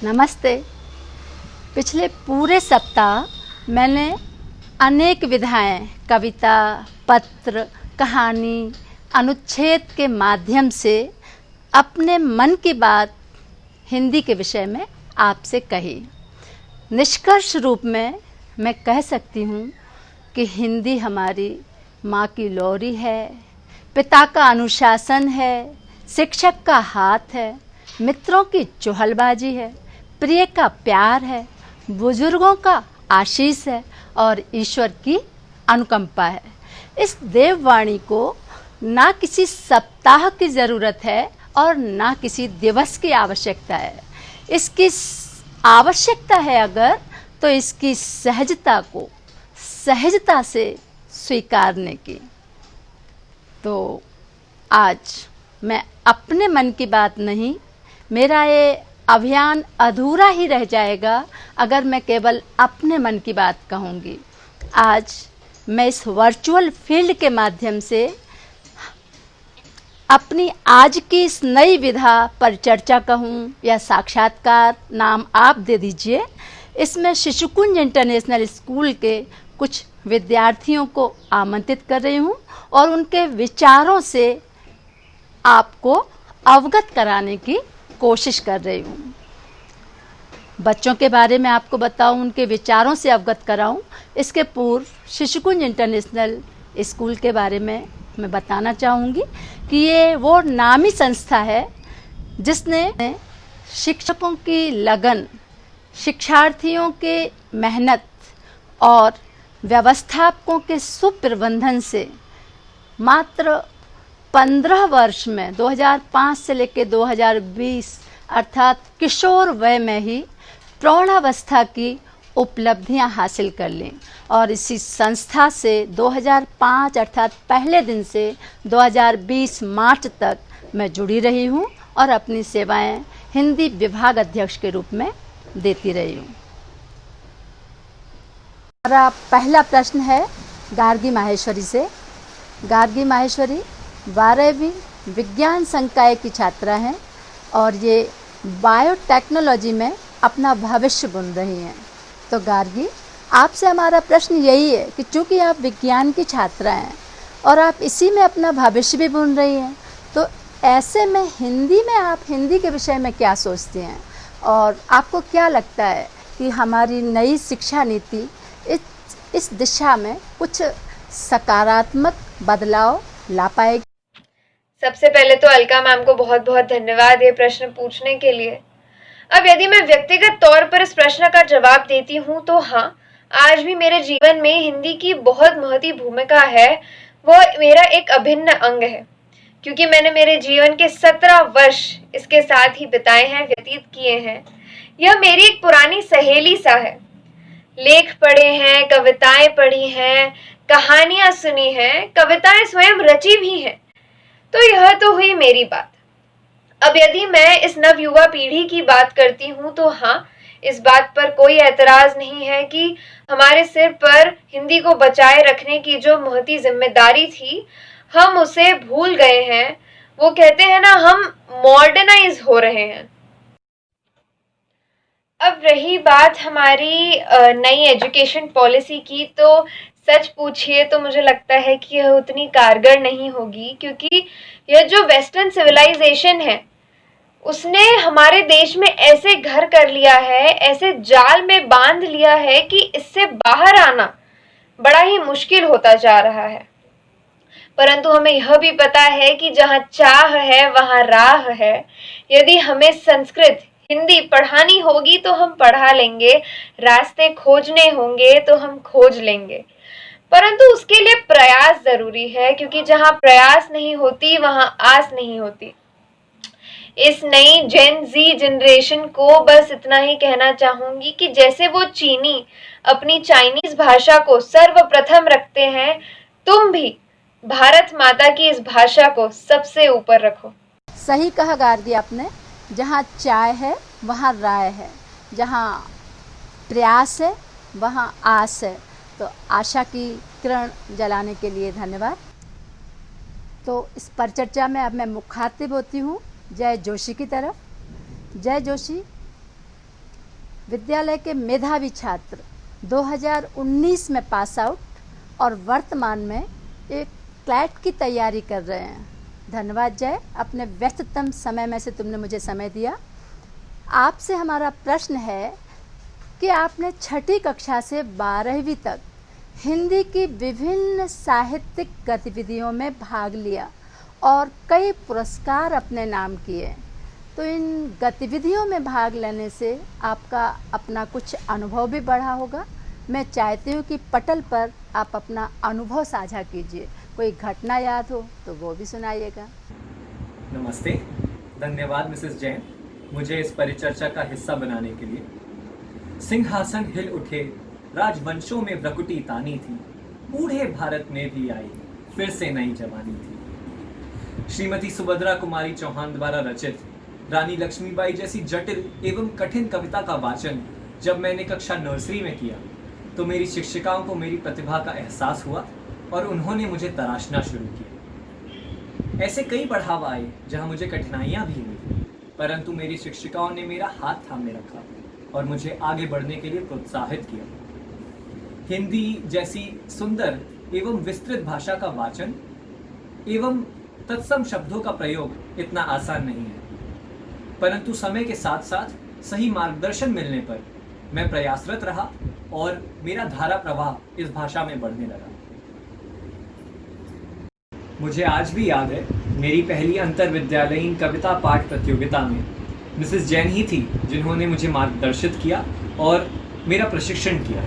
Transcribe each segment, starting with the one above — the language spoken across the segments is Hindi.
नमस्ते। पिछले पूरे सप्ताह मैंने अनेक विधाएं, कविता, पत्र, कहानी, अनुच्छेद के माध्यम से अपने मन की बात हिंदी के विषय में आपसे कही। निष्कर्ष रूप में मैं कह सकती हूँ कि हिंदी हमारी माँ की लोरी है, पिता का अनुशासन है, शिक्षक का हाथ है, मित्रों की चुहलबाजी है, प्रिय का प्यार है, बुजुर्गों का आशीष है और ईश्वर की अनुकंपा है। इस देववाणी को ना किसी सप्ताह की ज़रूरत है और ना किसी दिवस की आवश्यकता है। इसकी आवश्यकता है अगर, तो इसकी सहजता को सहजता से स्वीकारने की। तो आज मैं अपने मन की बात नहीं, मेरा ये अभियान अधूरा ही रह जाएगा अगर मैं केवल अपने मन की बात कहूँगी। आज मैं इस वर्चुअल फील्ड के माध्यम से अपनी आज की इस नई विधा पर चर्चा कहूँ या साक्षात्कार, नाम आप दे दीजिए। इसमें शिशुकुंज इंटरनेशनल स्कूल के कुछ विद्यार्थियों को आमंत्रित कर रही हूँ और उनके विचारों से आपको अवगत कराने की कोशिश कर रही हूँ। बच्चों के बारे में आपको बताऊँ, उनके विचारों से अवगत कराऊँ। इसके पूर्व शिशुकुंज इंटरनेशनल स्कूल के बारे में मैं बताना चाहूँगी कि ये वो नामी संस्था है जिसने शिक्षकों की लगन, शिक्षार्थियों के मेहनत और व्यवस्थापकों के सुप्रबंधन से मात्र 15 वर्ष में 2005 से लेकर 2020 अर्थात किशोर वय में ही प्रौढ़ावस्था की उपलब्धियां हासिल कर लीं और इसी संस्था से 2005 अर्थात पहले दिन से 2020 मार्च तक मैं जुड़ी रही हूं और अपनी सेवाएं हिंदी विभाग अध्यक्ष के रूप में देती रही हूं। हमारा पहला प्रश्न है गार्गी माहेश्वरी से। गार्गी माहेश्वरी 12वीं विज्ञान संकाय की छात्रा हैं और ये बायोटेक्नोलॉजी में अपना भविष्य बुन रही हैं। तो गार्गी, आपसे हमारा प्रश्न यही है कि चूँकि आप विज्ञान की छात्रा हैं और आप इसी में अपना भविष्य भी बुन रही हैं, तो ऐसे में हिंदी में आप हिंदी के विषय में क्या सोचती हैं और आपको क्या लगता है कि हमारी नई शिक्षा नीति इस दिशा में कुछ सकारात्मक बदलाव ला पाएगी? सबसे पहले तो अलका मैम को बहुत बहुत धन्यवाद ये प्रश्न पूछने के लिए। अब यदि मैं व्यक्तिगत तौर पर इस प्रश्न का जवाब देती हूँ तो हाँ, आज भी मेरे जीवन में हिंदी की बहुत महत्वपूर्ण भूमिका है। वह मेरा एक अभिन्न अंग है क्योंकि मैंने मेरे जीवन के 17 वर्ष इसके साथ ही बिताए हैं, व्यतीत किए हैं। यह मेरी एक पुरानी सहेली सा है। लेख पढ़े हैं, कविताएं पढ़ी हैं, कहानियां सुनी हैं, कविताएं स्वयं रची भी हैं। तो यह तो हुई मेरी बात। अब यदि मैं इस नव युवा पीढ़ी की बात करती हूँ तो हाँ, इस बात पर कोई ऐतराज नहीं है कि हमारे सिर पर हिंदी को बचाए रखने की जो महती जिम्मेदारी थी, हम उसे भूल गए हैं। वो कहते हैं ना, हम मॉडर्नाइज हो रहे हैं। अब रही बात हमारी नई एजुकेशन पॉलिसी की, तो सच पूछिए तो मुझे लगता है कि यह उतनी कारगर नहीं होगी क्योंकि यह जो वेस्टर्न सिविलाइजेशन है उसने हमारे देश में ऐसे घर कर लिया है, ऐसे जाल में बांध लिया है कि इससे बाहर आना बड़ा ही मुश्किल होता जा रहा है। परंतु हमें यह भी पता है कि जहाँ चाह है वहाँ राह है। यदि हमें संस्कृत, हिंदी पढ़ानी होगी तो हम पढ़ा लेंगे, रास्ते खोजने होंगे तो हम खोज लेंगे, परंतु उसके लिए प्रयास जरूरी है क्योंकि जहाँ प्रयास नहीं होती वहाँ आस नहीं होती। इस नई जेन जी जनरेशन को बस इतना ही कहना चाहूंगी कि जैसे वो चीनी अपनी चाइनीज भाषा को सर्वप्रथम रखते हैं, तुम भी भारत माता की इस भाषा को सबसे ऊपर रखो। सही कहा गार्गी आपने। जहाँ चाय है वहाँ राय है, जहाँ प्रयास है वहाँ आस है। तो आशा की किरण जलाने के लिए धन्यवाद। तो इस परिचर्चा में अब मैं मुखातिब होती हूँ जय जोशी की तरफ। जय जोशी, विद्यालय के मेधावी छात्र 2019 में पास आउट और वर्तमान में एक क्लैट की तैयारी कर रहे हैं। धन्यवाद जय, अपने व्यस्ततम समय में से तुमने मुझे समय दिया। आपसे हमारा प्रश्न है कि आपने छठी कक्षा से 12वीं तक हिंदी की विभिन्न साहित्यिक गतिविधियों में भाग लिया और कई पुरस्कार अपने नाम किए। तो इन गतिविधियों में भाग लेने से आपका अपना कुछ अनुभव भी बढ़ा होगा। मैं चाहती हूँ कि पटल पर आप अपना अनुभव साझा कीजिए। कोई घटना याद हो तो वो भी सुनाइएगा। नमस्ते, धन्यवाद मिसेस जैन मुझे इस परिचर्चा का हिस्सा बनाने के लिए। सिंहासन हिल उठे, राजवंशों में प्रकुटी तानी थी, बूढ़े भारत में भी आई फिर से नई जवानी थी। श्रीमती सुभद्रा कुमारी चौहान द्वारा रचित रानी लक्ष्मीबाई जैसी जटिल एवं कठिन कविता का वाचन जब मैंने कक्षा नर्सरी में किया तो मेरी शिक्षिकाओं को मेरी प्रतिभा का एहसास हुआ और उन्होंने मुझे तराशना शुरू किया। ऐसे कई पड़ाव आए जहां मुझे कठिनाइयां भी हुई, परंतु मेरी शिक्षिकाओं ने मेरा हाथ थामे रखा और मुझे आगे बढ़ने के लिए प्रोत्साहित किया। हिंदी जैसी सुंदर एवं विस्तृत भाषा का वाचन एवं तत्सम शब्दों का प्रयोग इतना आसान नहीं है, परंतु समय के साथ साथ सही मार्गदर्शन मिलने पर मैं प्रयासरत रहा और मेरा धारा प्रवाह इस भाषा में बढ़ने लगा। मुझे आज भी याद है, मेरी पहली अंतर विद्यालयीन कविता पाठ प्रतियोगिता में मिसेस जैन ही थी जिन्होंने मुझे मार्गदर्शित किया और मेरा प्रशिक्षण किया।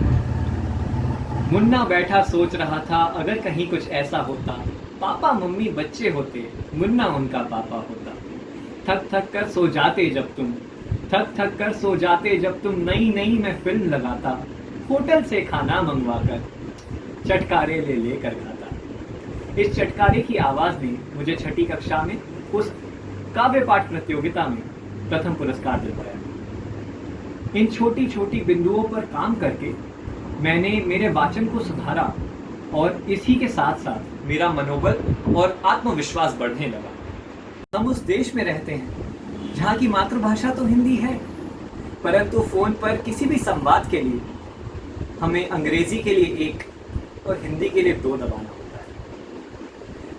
मुन्ना बैठा सोच रहा था अगर कहीं कुछ ऐसा होता, पापा मम्मी बच्चे होते, मुन्ना उनका पापा होता। थक थक कर सो जाते जब तुम, थक थक कर सो जाते जब तुम, नई नई मैं फिल्म लगाता, होटल से खाना मंगवाकर चटकारे ले लेकर खाता। इस चटकारे की आवाज ने मुझे छठी कक्षा में उस काव्य पाठ प्रतियोगिता में प्रथम पुरस्कार दिलवाया। इन छोटी छोटी बिंदुओं पर काम करके मैंने मेरे वाचन को सुधारा और इसी के साथ साथ मेरा मनोबल और आत्मविश्वास बढ़ने लगा। हम उस देश में रहते हैं जहाँ की मातृभाषा तो हिंदी है, परंतु फोन पर किसी भी संवाद के लिए हमें अंग्रेजी के लिए 1 और हिंदी के लिए 2 दबाना होता है।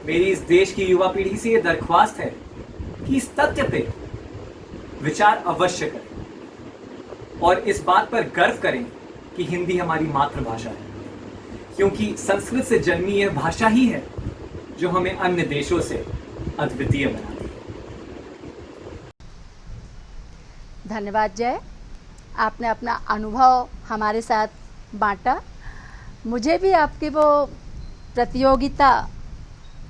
मेरी इस देश की युवा पीढ़ी से ये दरख्वास्त है कि इस तथ्य पे विचार अवश्य करें और इस बात पर गर्व करें कि हिंदी हमारी मातृभाषा है, क्योंकि संस्कृत से जन्मी यह भाषा ही है जो हमें अन्य देशों से अद्वितीय बनाती है। धन्यवाद जय, आपने अपना अनुभव हमारे साथ बांटा। मुझे भी आपकी वो प्रतियोगिता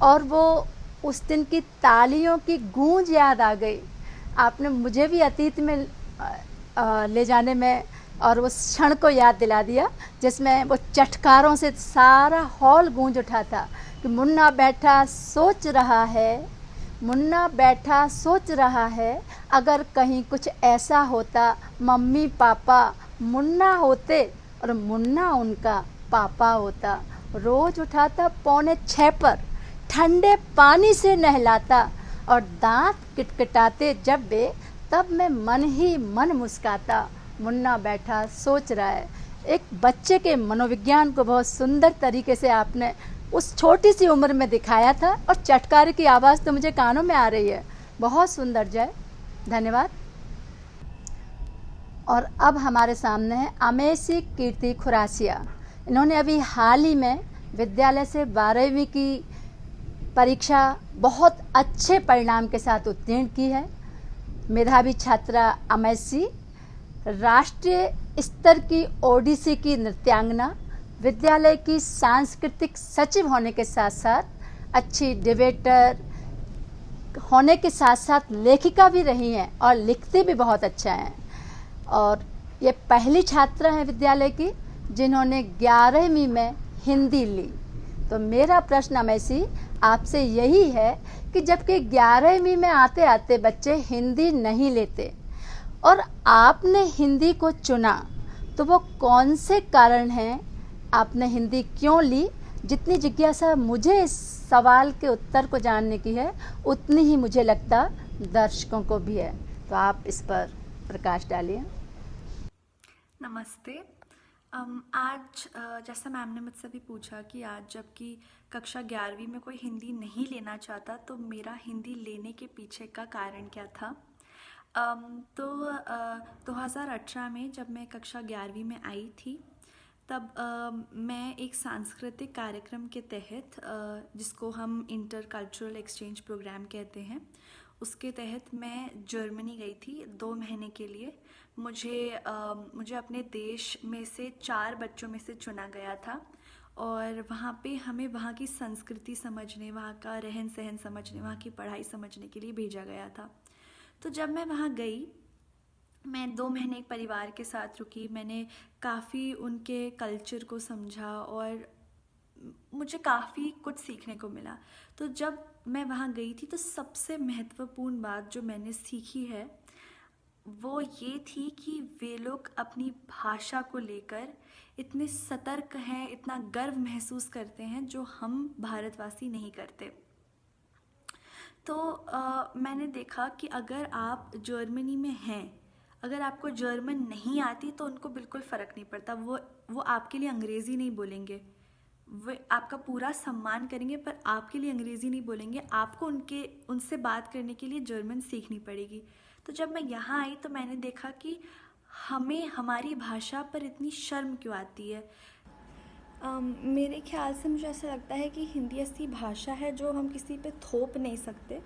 और वो उस दिन की तालियों की गूंज याद आ गई। आपने मुझे भी अतीत में ले जाने में और उस क्षण को याद दिला दिया जिसमें वो चटकारों से सारा हॉल गूंज उठा था कि मुन्ना बैठा सोच रहा है, मुन्ना बैठा सोच रहा है, अगर कहीं कुछ ऐसा होता, मम्मी पापा मुन्ना होते और मुन्ना उनका पापा होता। रोज उठाता 5:45 पर, ठंडे पानी से नहलाता और दांत किटकिटाते जब वे, तब मैं मन ही मन मुस्काता। मुन्ना बैठा सोच रहा है। एक बच्चे के मनोविज्ञान को बहुत सुंदर तरीके से आपने उस छोटी सी उम्र में दिखाया था और चटकारे की आवाज़ तो मुझे कानों में आ रही है। बहुत सुंदर जय, धन्यवाद। और अब हमारे सामने है अमेसी कीर्ति खुरासिया। इन्होंने अभी हाल ही में विद्यालय से 12वीं की परीक्षा बहुत अच्छे परिणाम के साथ उत्तीर्ण की है। मेधावी छात्रा अमेसी राष्ट्रीय स्तर की ओडिसी की नृत्यांगना, विद्यालय की सांस्कृतिक सचिव होने के साथ साथ अच्छी डिबेटर होने के साथ साथ लेखिका भी रही हैं और लिखती भी बहुत अच्छा हैं। और ये पहली छात्रा हैं विद्यालय की जिन्होंने 11वीं में हिंदी ली। तो मेरा प्रश्न अमेसी आपसे यही है कि जबकि 11वीं में आते आते बच्चे हिंदी नहीं लेते और आपने हिंदी को चुना, तो वो कौन से कारण हैं, आपने हिंदी क्यों ली? जितनी जिज्ञासा मुझे इस सवाल के उत्तर को जानने की है उतनी ही मुझे लगता दर्शकों को भी है। तो आप इस पर प्रकाश डालिए। नमस्ते। आज जैसा मैम ने मुझसे भी पूछा कि आज जबकि कक्षा 11वीं में कोई हिंदी नहीं लेना चाहता तो मेरा हिंदी लेने के पीछे का कारण क्या था। 2018 में जब मैं कक्षा 11वीं में आई थी तब मैं एक सांस्कृतिक कार्यक्रम के तहत जिसको हम इंटर कल्चरल एक्सचेंज प्रोग्राम कहते हैं, उसके तहत मैं जर्मनी गई थी 2 महीने के लिए। मुझे अपने देश में से 4 बच्चों में से चुना गया था और वहाँ पे हमें वहाँ की संस्कृति समझने, वहाँ का रहन सहन समझने, वहाँ की पढ़ाई समझने के लिए भेजा गया था। तो जब मैं वहाँ गई, मैं 2 महीने एक परिवार के साथ रुकी। मैंने काफ़ी उनके कल्चर को समझा और मुझे काफ़ी कुछ सीखने को मिला। तो जब मैं वहाँ गई थी तो सबसे महत्वपूर्ण बात जो मैंने सीखी है वो ये थी कि वे लोग अपनी भाषा को लेकर इतने सतर्क हैं, इतना गर्व महसूस करते हैं जो हम भारतवासी नहीं करते। तो मैंने देखा कि अगर आप जर्मनी में हैं, अगर आपको जर्मन नहीं आती तो उनको बिल्कुल फ़र्क नहीं पड़ता। वो आपके लिए अंग्रेज़ी नहीं बोलेंगे, वे आपका पूरा सम्मान करेंगे पर आपके लिए अंग्रेज़ी नहीं बोलेंगे। आपको उनसे बात करने के लिए जर्मन सीखनी पड़ेगी। तो जब मैं यहाँ आई तो मैंने देखा कि हमें हमारी भाषा पर इतनी शर्म क्यों आती है। मेरे ख्याल से मुझे ऐसा लगता है कि हिंदी ऐसी भाषा है जो हम किसी पे थोप नहीं सकते।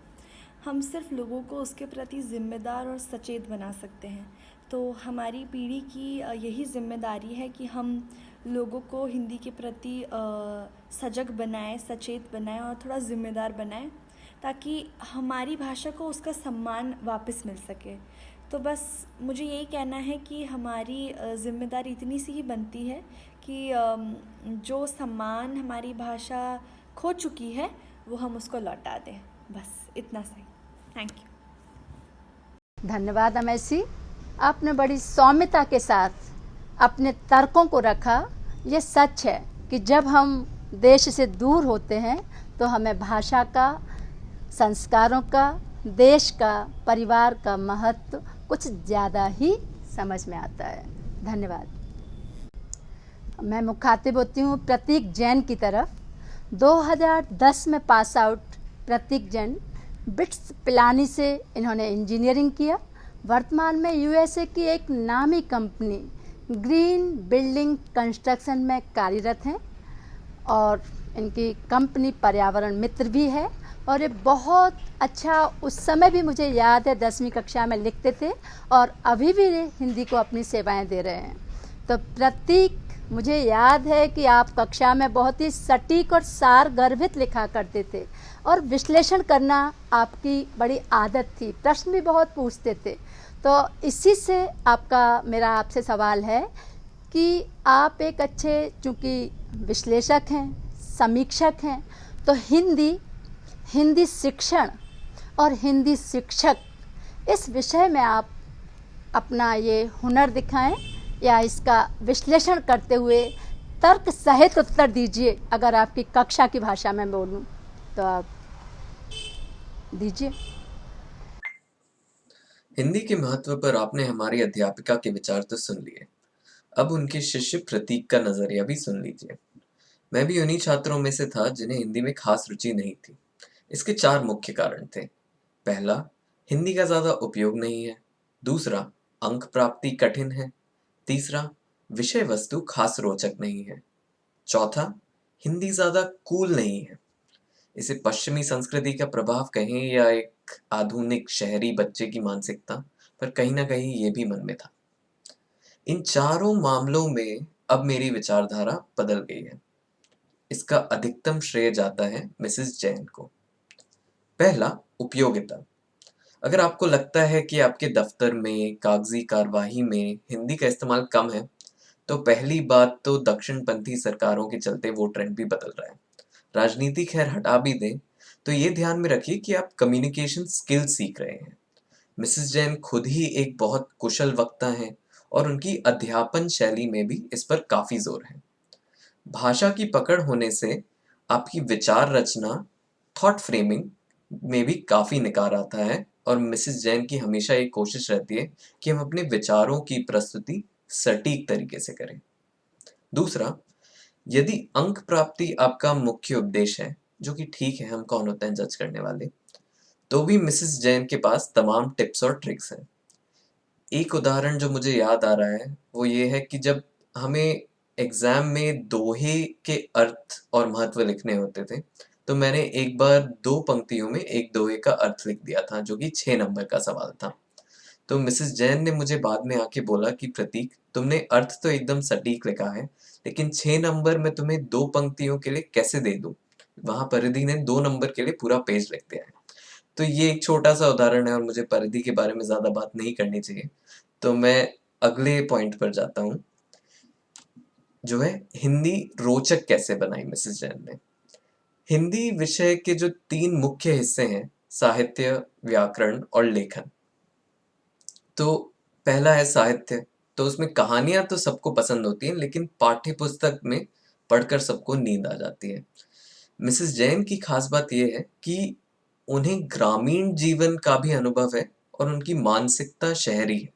हम सिर्फ लोगों को उसके प्रति ज़िम्मेदार और सचेत बना सकते हैं। तो हमारी पीढ़ी की यही ज़िम्मेदारी है कि हम लोगों को हिंदी के प्रति सजग बनाएं, सचेत बनाएं और थोड़ा ज़िम्मेदार बनाएं ताकि हमारी भाषा को उसका सम्मान वापस मिल सके। तो बस मुझे यही कहना है कि हमारी ज़िम्मेदारी इतनी सी ही बनती है कि जो सम्मान हमारी भाषा खो चुकी है वो हम उसको लौटा दें। बस इतना सही। Thank you. धन्यवाद अमैसी, आपने बड़ी सौम्यता के साथ अपने तर्कों को रखा। ये सच है कि जब हम देश से दूर होते हैं तो हमें भाषा का, संस्कारों का, देश का, परिवार का महत्व कुछ ज़्यादा ही समझ में आता है। धन्यवाद। मैं मुखातिब होती हूँ प्रतीक जैन की तरफ। 2010 में पास आउट प्रतीक जैन बिट्स पिलानी से इन्होंने इंजीनियरिंग किया। वर्तमान में यूएसए की एक नामी कंपनी ग्रीन बिल्डिंग कंस्ट्रक्शन में कार्यरत हैं और इनकी कंपनी पर्यावरण मित्र भी है और ये बहुत अच्छा, उस समय भी मुझे याद है 10वीं कक्षा में लिखते थे और अभी भी हिंदी को अपनी सेवाएं दे रहे हैं। तो प्रतीक, मुझे याद है कि आप कक्षा में बहुत ही सटीक और सार गर्भित लिखा करते थे और विश्लेषण करना आपकी बड़ी आदत थी, प्रश्न भी बहुत पूछते थे। तो इसी से मेरा आपसे सवाल है कि आप एक अच्छे, चूँकि विश्लेषक हैं, समीक्षक हैं, तो हिंदी शिक्षण और हिंदी शिक्षक, इस विषय में आप अपना ये हुनर दिखाएं या इसका विश्लेषण करते हुए तर्क सहित उत्तर दीजिए। अगर आपकी कक्षा की भाषा में बोलूं तो आप दीजिए। हिंदी के महत्व पर आपने हमारी अध्यापिका के विचार तो सुन लिए, अब उनके शिष्य प्रतीक का नजरिया भी सुन लीजिए। मैं भी उन्हीं छात्रों में से था जिन्हें हिंदी में खास रुचि नहीं थी। इसके 4 मुख्य कारण थे। पहला, हिंदी का ज़्यादा उपयोग नहीं है। दूसरा, अंक प्राप्ति कठिन है। तीसरा, विषय वस्तु खास रोचक नहीं है। चौथा, हिंदी ज़्यादा कूल नहीं है। इसे पश्चिमी संस्कृति का प्रभाव कहें या एक आधुनिक शहरी बच्चे की मानसिकता, पर कहीं ना कहीं ये भी मन में था। इन चारों मामलों में अब मेरी विचारधारा बदल गई है। इसका अधिकतम श्रेय जाता है मिसेस जैन को। पहला, उपयोगिता। अगर आपको लगता है कि आपके दफ्तर में, कागजी कार्यवाही में हिंदी का इस्तेमाल कम है, तो पहली बात तो दक्षिणपंथी सरकारों के चलते वो ट्रेंड भी बदल रहा है। राजनीति खैर हटा भी दें, तो ये ध्यान में रखिए कि आप कम्युनिकेशन स्किल सीख रहे हैं। मिसेस जैन खुद ही एक बहुत कुशल वक्ता हैं और उनकी अध्यापन शैली में भी इस पर काफ़ी जोर है। भाषा की पकड़ होने से आपकी विचार रचना, थॉट फ्रेमिंग में भी काफ़ी निखार आता है और मिसेस जैन की हमेशा एक कोशिश रहती है कि हम अपने विचारों की प्रस्तुति सटीक तरीके से करें। दूसरा, यदि अंक प्राप्ति आपका मुख्य उद्देश्य है, जो कि ठीक है, हम कौन होते हैं जज करने वाले, तो भी मिसेस जैन के पास तमाम टिप्स और ट्रिक्स हैं। एक उदाहरण जो मुझे याद आ रहा है वो ये है कि जब हमें एग्जाम में दोहे के अर्थ और महत्व लिखने होते थे, तो मैंने एक बार 2 पंक्तियों में एक दोहे का अर्थ लिख दिया था, जो कि 6 नंबर का सवाल था। तो मिसेस जैन ने मुझे बाद में आके बोला कि प्रतीक, तुमने अर्थ तो एकदम सटीक लिखा है, लेकिन 6 नंबर मैं तुम्हें 2 पंक्तियों के लिए कैसे दे दूं? वहां परिधि ने 2 नंबर के लिए पूरा पेज लिख दिया है। तो ये एक छोटा सा उदाहरण है और मुझे परिधि के बारे में ज्यादा बात नहीं करनी चाहिए, तो मैं अगले पॉइंट पर जाता हूँ, जो है हिंदी रोचक कैसे बनाई मिसेस जैन ने। हिंदी विषय के जो 3 मुख्य हिस्से हैं, साहित्य, व्याकरण और लेखन। तो पहला है साहित्य। तो उसमें कहानियां तो सबको पसंद होती हैं, लेकिन पाठ्य पुस्तक में पढ़कर सबको नींद आ जाती है। मिसेस जैन की खास बात यह है कि उन्हें ग्रामीण जीवन का भी अनुभव है और उनकी मानसिकता शहरी है।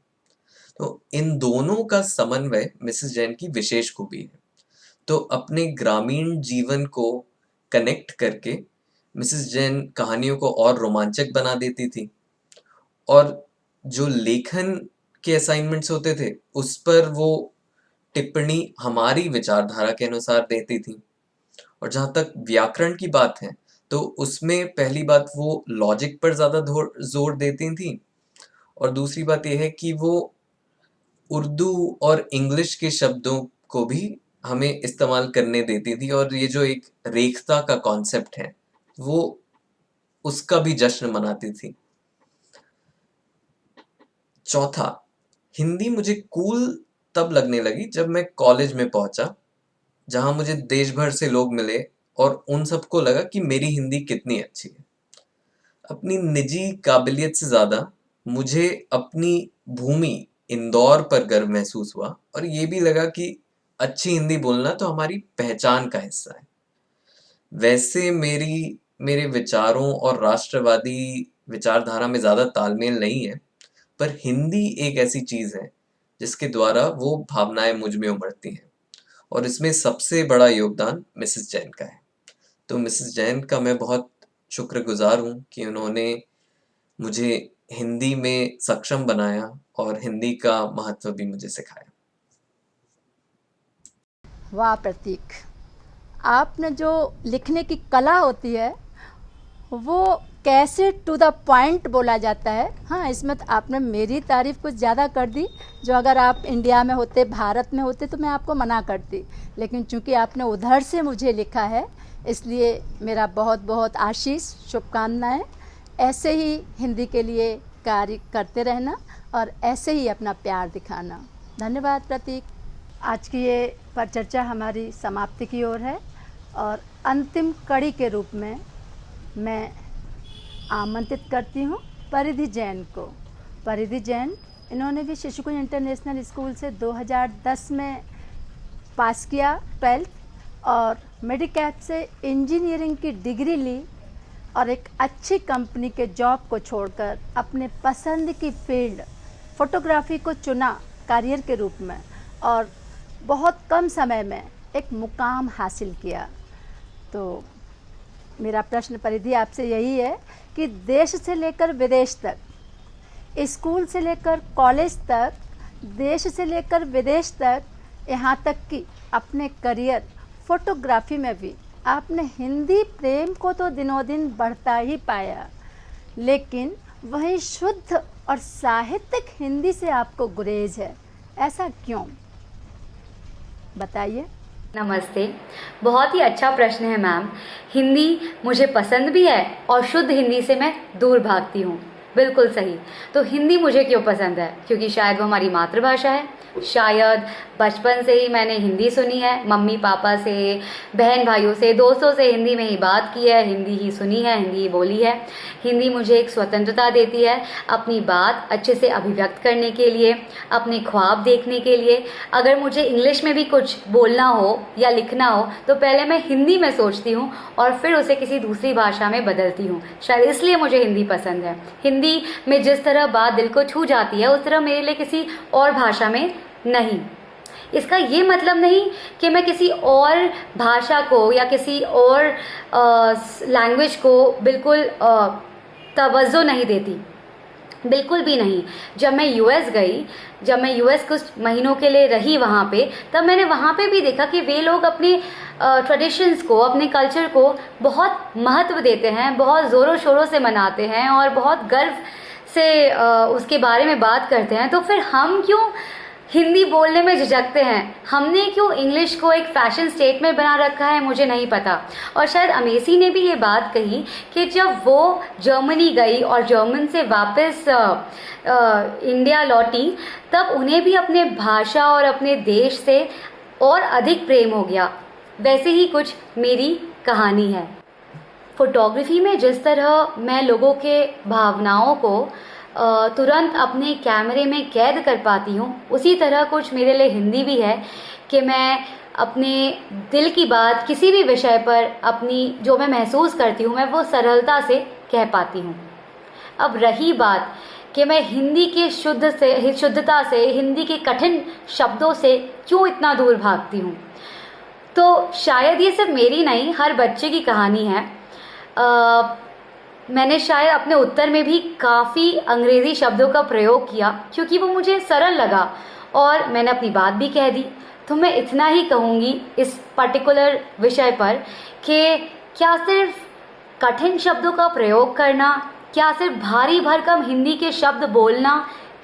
तो इन दोनों का समन्वय मिसेस जैन की विशेष खूबी है। तो अपने ग्रामीण जीवन को कनेक्ट करके मिसेस जैन कहानियों को और रोमांचक बना देती थी, और जो लेखन के असाइनमेंट्स होते थे उस पर वो टिप्पणी हमारी विचारधारा के अनुसार देती थी। और जहाँ तक व्याकरण की बात है, तो उसमें पहली बात वो लॉजिक पर ज़्यादा जोर देती थी, और दूसरी बात यह है कि वो उर्दू और इंग्लिश के शब्दों को भी हमें इस्तेमाल करने देती थी, और ये जो एक रेखता का कॉन्सेप्ट है वो उसका भी जश्न मनाती थी। चौथा, हिंदी मुझे कूल तब लगने लगी जब मैं कॉलेज में पहुंचा, जहां मुझे देश भर से लोग मिले और उन सबको लगा कि मेरी हिंदी कितनी अच्छी है। अपनी निजी काबिलियत से ज़्यादा मुझे अपनी भूमि इंदौर पर गर्व महसूस हुआ, और ये भी लगा कि अच्छी हिंदी बोलना तो हमारी पहचान का हिस्सा है। वैसे मेरे विचारों और राष्ट्रवादी विचारधारा में ज़्यादा तालमेल नहीं है, पर हिंदी एक ऐसी चीज़ है जिसके द्वारा वो भावनाएं मुझ में उमड़ती हैं, और इसमें सबसे बड़ा योगदान मिसेस जैन का है। तो मिसेस जैन का मैं बहुत शुक्रगुजार हूँ कि उन्होंने मुझे हिंदी में सक्षम बनाया और हिंदी का महत्व भी मुझे सिखाया। वाह प्रतीक, आपने जो लिखने की कला होती है वो कैसे टू द पॉइंट बोला जाता है। हाँ, इसमें तो आपने मेरी तारीफ़ कुछ ज़्यादा कर दी, जो अगर आप इंडिया में होते, भारत में होते, तो मैं आपको मना करती, लेकिन चूंकि आपने उधर से मुझे लिखा है, इसलिए मेरा बहुत बहुत आशीष, शुभकामनाएं। ऐसे ही हिंदी के लिए कार्य करते रहना और ऐसे ही अपना प्यार दिखाना। धन्यवाद प्रतीक। आज की ये परिचर्चा हमारी समाप्ति की ओर है, और अंतिम कड़ी के रूप में मैं आमंत्रित करती हूँ परिधि जैन को। परिधि जैन, इन्होंने भी शिशुकुंज इंटरनेशनल स्कूल से 2010 में पास किया 12th, और मेडिकैप से इंजीनियरिंग की डिग्री ली, और एक अच्छी कंपनी के जॉब को छोड़कर अपने पसंद की फील्ड फोटोग्राफी को चुना करियर के रूप में, और बहुत कम समय में एक मुकाम हासिल किया। तो मेरा प्रश्न परिधि आपसे यही है कि देश से लेकर विदेश तक, स्कूल से लेकर कॉलेज तक, देश से लेकर विदेश तक, यहाँ तक कि अपने करियर फोटोग्राफी में भी आपने हिंदी प्रेम को तो दिनों दिन बढ़ता ही पाया, लेकिन वही शुद्ध और साहित्यिक हिंदी से आपको गुरेज है। ऐसा क्यों, बताइए। नमस्ते, बहुत ही अच्छा प्रश्न है मैम। हिंदी मुझे पसंद भी है और शुद्ध हिंदी से मैं दूर भागती हूँ। बिल्कुल सही। तो हिंदी मुझे क्यों पसंद है? क्योंकि शायद वो हमारी मातृभाषा है। शायद बचपन से ही मैंने हिंदी सुनी है, मम्मी पापा से, बहन भाइयों से, दोस्तों से हिंदी में ही बात की है, हिंदी ही सुनी है, हिंदी ही बोली है। हिंदी मुझे एक स्वतंत्रता देती है अपनी बात अच्छे से अभिव्यक्त करने के लिए, अपने ख्वाब देखने के लिए। अगर मुझे इंग्लिश में भी कुछ बोलना हो या लिखना हो तो पहले मैं हिंदी में सोचती हूँ और फिर उसे किसी दूसरी भाषा में बदलती हूँ। शायद इसलिए मुझे हिंदी पसंद है। हिंदी में जिस तरह बात दिल को छू जाती है, उस तरह मेरे लिए किसी और भाषा में नहीं, इसका ये मतलब नहीं कि मैं किसी और भाषा को या किसी और लैंग्वेज को बिल्कुल तवज्जो नहीं देती, बिल्कुल भी नहीं। जब मैं यूएस गई, जब मैं यूएस कुछ महीनों के लिए रही वहाँ पे, तब मैंने वहाँ पे भी देखा कि वे लोग अपने ट्रेडिशंस को, अपने कल्चर को बहुत महत्व देते हैं, बहुत ज़ोरों शोरों से मनाते हैं और बहुत गर्व से उसके बारे में बात करते हैं। तो फिर हम क्यों हिंदी बोलने में झिझकते हैं? हमने क्यों इंग्लिश को एक फैशन स्टेटमेंट बना रखा है, मुझे नहीं पता। और शायद अमेसी ने भी ये बात कही कि जब वो जर्मनी गई और जर्मन से वापस इंडिया लौटी, तब उन्हें भी अपने भाषा और अपने देश से और अधिक प्रेम हो गया। वैसे ही कुछ मेरी कहानी है। फोटोग्राफी में जिस तरह मैं लोगों के भावनाओं को तुरंत अपने कैमरे में कैद कर पाती हूँ, उसी तरह कुछ मेरे लिए हिंदी भी है कि मैं अपने दिल की बात किसी भी विषय पर, अपनी जो मैं महसूस करती हूँ, मैं वो सरलता से कह पाती हूँ। अब रही बात कि मैं हिंदी के शुद्धता से, हिंदी के कठिन शब्दों से क्यों इतना दूर भागती हूँ, तो शायद ये सिर्फ मेरी नहीं, हर बच्चे की कहानी है। मैंने शायद अपने उत्तर में भी काफ़ी अंग्रेज़ी शब्दों का प्रयोग किया क्योंकि वो मुझे सरल लगा और मैंने अपनी बात भी कह दी। तो मैं इतना ही कहूँगी इस पर्टिकुलर विषय पर कि क्या सिर्फ कठिन शब्दों का प्रयोग करना, क्या सिर्फ भारी भरकम हिंदी के शब्द बोलना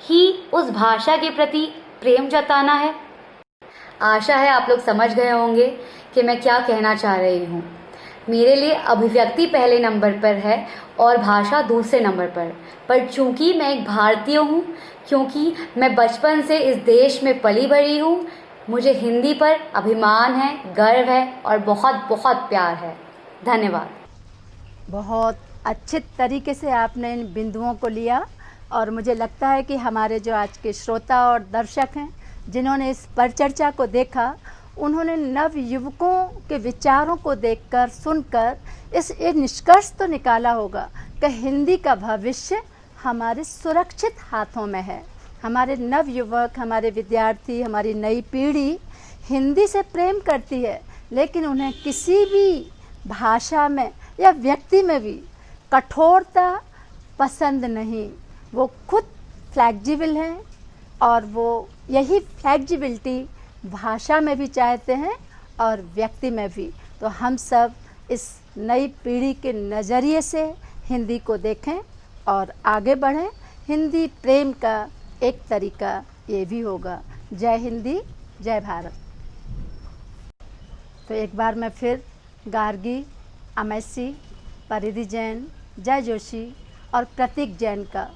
ही उस भाषा के प्रति प्रेम जताना है? आशा है आप लोग समझ गए होंगे कि मैं क्या कहना चाह रही हूँ। मेरे लिए अभिव्यक्ति पहले नंबर पर है और भाषा दूसरे नंबर पर चूंकि मैं एक भारतीय हूँ, क्योंकि मैं बचपन से इस देश में पली बढ़ी हूँ, मुझे हिंदी पर अभिमान है, गर्व है और बहुत बहुत प्यार है। धन्यवाद। बहुत अच्छे तरीके से आपने इन बिंदुओं को लिया और मुझे लगता है कि हमारे जो आज के श्रोता और दर्शक हैं, जिन्होंने इस परिचर्चा को देखा, उन्होंने नव युवकों के विचारों को देखकर, सुनकर इस एक निष्कर्ष तो निकाला होगा कि हिंदी का भविष्य हमारे सुरक्षित हाथों में है। हमारे नव युवक, हमारे विद्यार्थी, हमारी नई पीढ़ी हिंदी से प्रेम करती है, लेकिन उन्हें किसी भी भाषा में या व्यक्ति में भी कठोरता पसंद नहीं। वो खुद फ्लेक्सिबल हैं और वो यही फ्लेक्सिबिलिटी भाषा में भी चाहते हैं और व्यक्ति में भी। तो हम सब इस नई पीढ़ी के नज़रिए से हिंदी को देखें और आगे बढ़ें। हिंदी प्रेम का एक तरीका ये भी होगा। जय हिंदी, जय भारत। तो एक बार मैं फिर गार्गी, अमेसी, परिधि जैन, जय जोशी और प्रतीक जैन का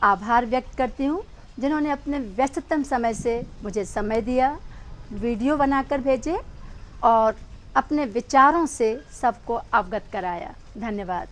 आभार व्यक्त करती हूँ, जिन्होंने अपने व्यस्ततम समय से मुझे समय दिया, वीडियो बनाकर भेजे और अपने विचारों से सबको अवगत कराया। धन्यवाद।